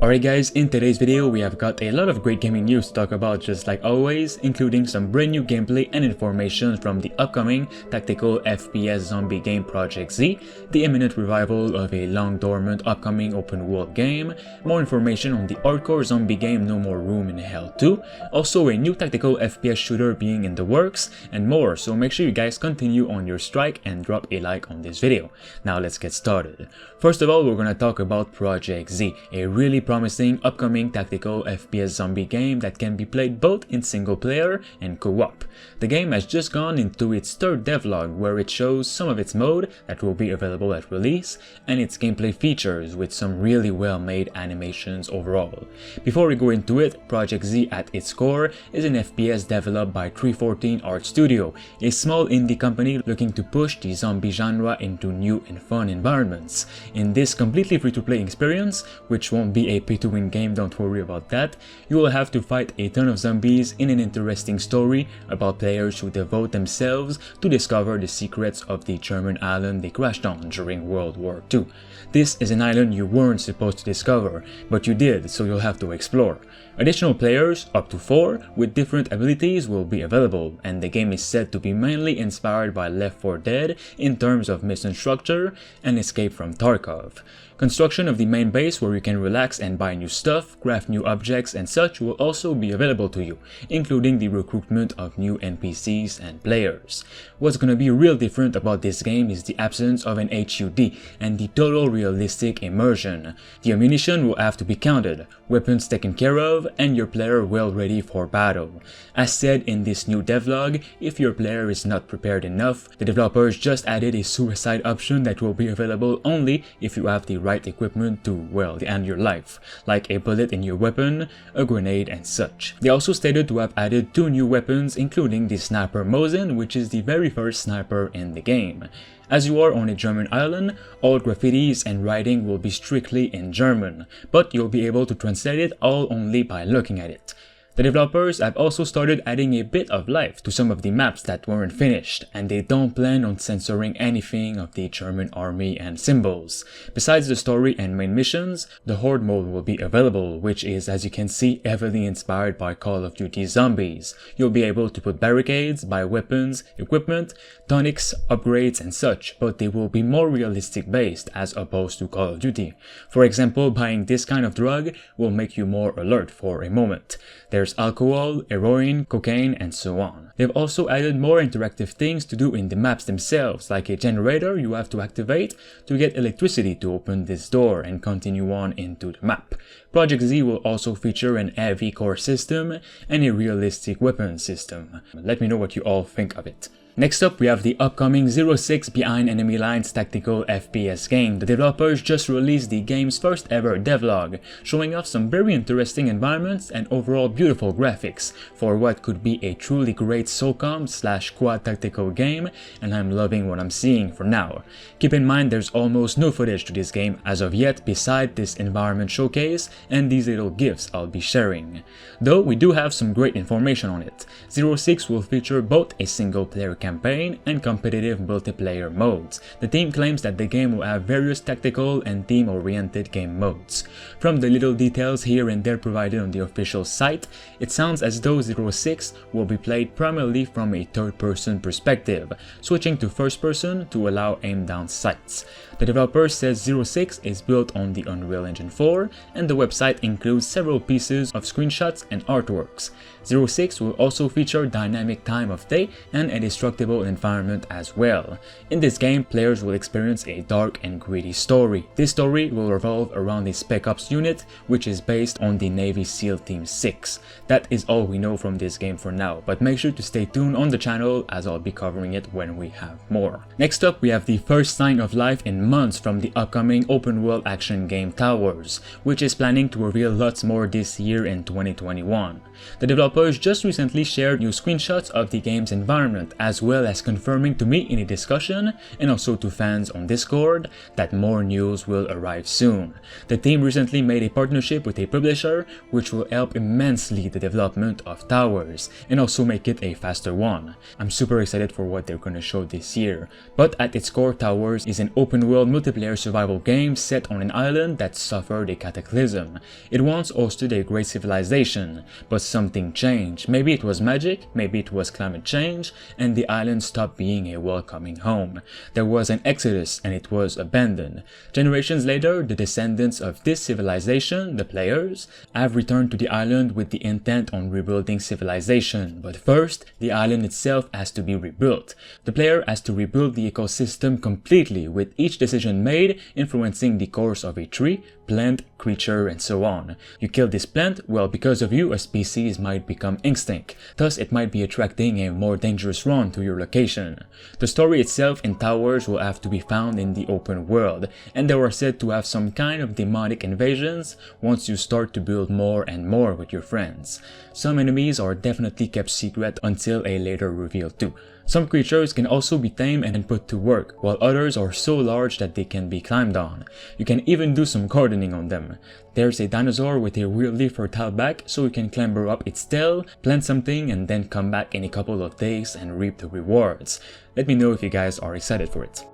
Alright guys, in today's video we have got a lot of great gaming news to talk about just like always, including some brand new gameplay and information from the upcoming tactical FPS zombie game Project Z, the imminent revival of a long-dormant upcoming open world game, more information on the hardcore zombie game No More Room in Hell 2, also a new tactical FPS shooter being in the works, and more, so make sure you guys continue on your strike and drop a like on this video. Now let's get started. First of all, we're gonna talk about Project Z, a really promising upcoming tactical FPS zombie game that can be played both in single player and co-op. The game has just gone into its third devlog where it shows some of its mode that will be available at release and its gameplay features with some really well made animations overall. Before we go into it, Project Z at its core is an FPS developed by 314 Art Studio, a small indie company looking to push the zombie genre into new and fun environments. In this completely free-to-play experience, which won't be a pay-to-win game, don't worry about that, you will have to fight a ton of zombies in an interesting story about players who devote themselves to discover the secrets of the German island they crashed on during World War II. This is an island you weren't supposed to discover, but you did, so you'll have to explore. Additional players, up to 4, with different abilities will be available, and the game is said to be mainly inspired by Left 4 Dead in terms of mission structure and Escape from Tarkov. Construction of the main base where you can relax and buy new stuff, craft new objects and such will also be available to you, including the recruitment of new NPCs and players. What's gonna be real different about this game is the absence of an HUD and the total realistic immersion. The ammunition will have to be counted, weapons taken care of, and your player well ready for battle. As said in this new devlog, if your player is not prepared enough, the developers just added a suicide option that will be available only if you have the right equipment to, well, end your life, like a bullet in your weapon, a grenade and such. They also stated to have added 2 new weapons, including the Sniper Mosin, which is the very first sniper in the game. As you are on a German island, all graffitis and writing will be strictly in German, but you'll be able to translate it all only by looking at it. The developers have also started adding a bit of life to some of the maps that weren't finished, and they don't plan on censoring anything of the German army and symbols. Besides the story and main missions, the Horde mode will be available, which is, as you can see, heavily inspired by Call of Duty Zombies. You'll be able to put barricades, buy weapons, equipment, tonics, upgrades and such, but they will be more realistic based as opposed to Call of Duty. For example, buying this kind of drug will make you more alert for a moment. There's alcohol, heroin, cocaine, and so on. They've also added more interactive things to do in the maps themselves, like a generator you have to activate to get electricity to open this door and continue on into the map. Project Z will also feature an heavy core system and a realistic weapon system. Let me know what you all think of it. Next up, we have the upcoming ZeroSix Behind Enemy Lines tactical FPS game. The developers just released the game's first ever devlog, showing off some very interesting environments and overall beautiful graphics for what could be a truly great SOCOM/quad tactical game, and I'm loving what I'm seeing for now. Keep in mind there's almost no footage to this game as of yet beside this environment showcase and these little gifs I'll be sharing. Though we do have some great information on it. ZeroSix will feature both a single player campaign and competitive multiplayer modes. The team claims that the game will have various tactical and team-oriented game modes. From the little details here and there provided on the official site, it sounds as though ZeroSix will be played primarily from a third-person perspective, switching to first-person to allow aim-down sights. The developer says ZeroSix is built on the Unreal Engine 4, and the website includes several pieces of screenshots and artworks. ZeroSix will also feature dynamic time of day and a destructible environment as well. In this game, players will experience a dark and gritty story. This story will revolve around a Spec Ops unit, which is based on the Navy SEAL Team 6. That is all we know from this game for now, but make sure to stay tuned on the channel as I'll be covering it when we have more. Next up, we have the first sign of life in months from the upcoming open world action game Towers, which is planning to reveal lots more this year in 2021. The developers just recently shared new screenshots of the game's environment as as well as confirming to me in a discussion and also to fans on Discord that more news will arrive soon. The team recently made a partnership with a publisher which will help immensely the development of Towers and also make it a faster one. I'm super excited for what they're gonna show this year, but at its core, Towers is an open world multiplayer survival game set on an island that suffered a cataclysm. It once hosted a great civilization, but something changed. Maybe it was magic, maybe it was climate change, and the island stopped being a welcoming home. There was an exodus and it was abandoned. Generations later, the descendants of this civilization, the players, have returned to the island with the intent on rebuilding civilization. But first, the island itself has to be rebuilt. The player has to rebuild the ecosystem completely, with each decision made influencing the course of a tree, plant, creature, and so on. You kill this plant, well, because of you, a species might become extinct. Thus, it might be attracting a more dangerous run to your location. The story itself in Towers will have to be found in the open world, and they were said to have some kind of demonic invasions once you start to build more and more with your friends. Some enemies are definitely kept secret until a later reveal too. Some creatures can also be tamed and put to work, while others are so large that they can be climbed on. You can even do some gardening on them. There's a dinosaur with a weirdly fertile back, so you can clamber up its tail, plant something, and then come back in a couple of days and reap the rewards. Let me know if you guys are excited for it.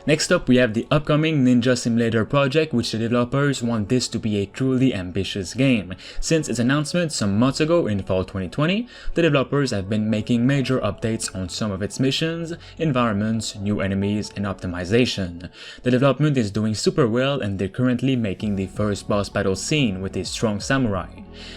Next up, we have the upcoming Ninja Simulator project, which the developers want this to be a truly ambitious game. Since its announcement some months ago in fall 2020, the developers have been making major updates on some of its missions, environments, new enemies, and optimization. The development is doing super well, and they're currently making the first boss battle scene with a strong samurai.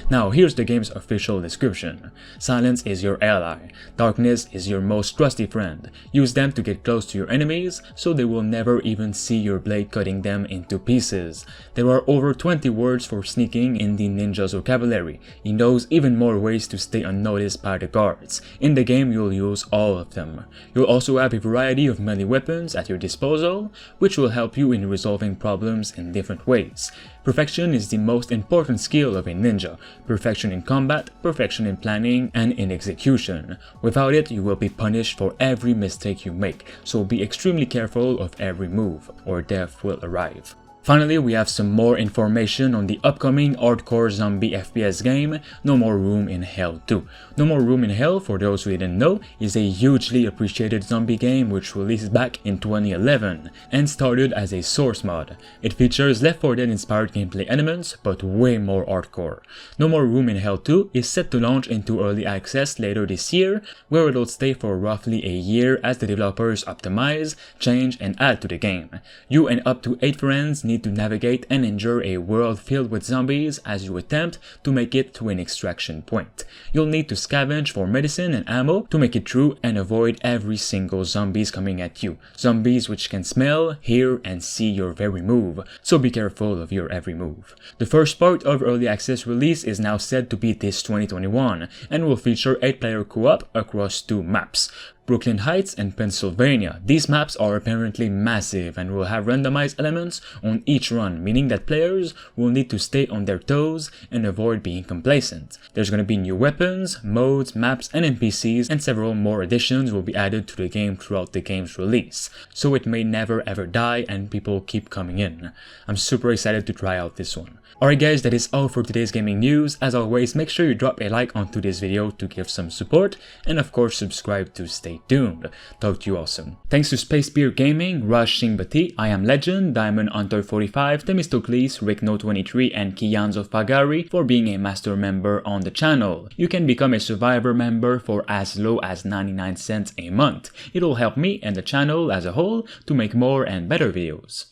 Now here's the game's official description. Silence is your ally. Darkness is your most trusty friend. Use them to get close to your enemies, so they will never even see your blade cutting them into pieces. There are over 20 words for sneaking in the ninja's vocabulary. He knows even more ways to stay unnoticed by the guards. In the game, you'll use all of them. You'll also have a variety of melee weapons at your disposal, which will help you in resolving problems in different ways. Perfection is the most important skill of a ninja. Perfection in combat, perfection in planning, and in execution. Without it, you will be punished for every mistake you make, so be extremely careful of every move, or death will arrive. Finally, we have some more information on the upcoming hardcore zombie FPS game, No More Room in Hell 2. No More Room in Hell, for those who didn't know, is a hugely appreciated zombie game which released back in 2011 and started as a source mod. It features Left 4 Dead inspired gameplay elements, but way more hardcore. No More Room in Hell 2 is set to launch into early access later this year, where it'll stay for roughly a year as the developers optimize, change, and add to the game. You and up to 8 friends need to navigate and endure a world filled with zombies as you attempt to make it to an extraction point. You'll need to scavenge for medicine and ammo to make it through and avoid every single zombies coming at you. Zombies which can smell, hear, and see your very move, so be careful of your every move. The first part of early access release is now said to be this 2021 and will feature 8-player co-op across 2 maps. Brooklyn Heights and Pennsylvania. These maps are apparently massive and will have randomized elements on each run, meaning that players will need to stay on their toes and avoid being complacent. There's going to be new weapons, modes, maps, and NPCs, and several more additions will be added to the game throughout the game's release, so it may never ever die and people keep coming in. I'm super excited to try out this one. Alright guys, that is all for today's gaming news. As always, make sure you drop a like onto this video to give some support, and of course subscribe to stay tuned. Talk to you all soon. Thanks to Space Beer Gaming, Rush Shingbati, I Am Legend, Diamond Hunter 45, Themistocles, Rickno23, and Kianzo Fagari for being a master member on the channel. You can become a survivor member for as low as 99 cents a month. It'll help me and the channel as a whole to make more and better videos.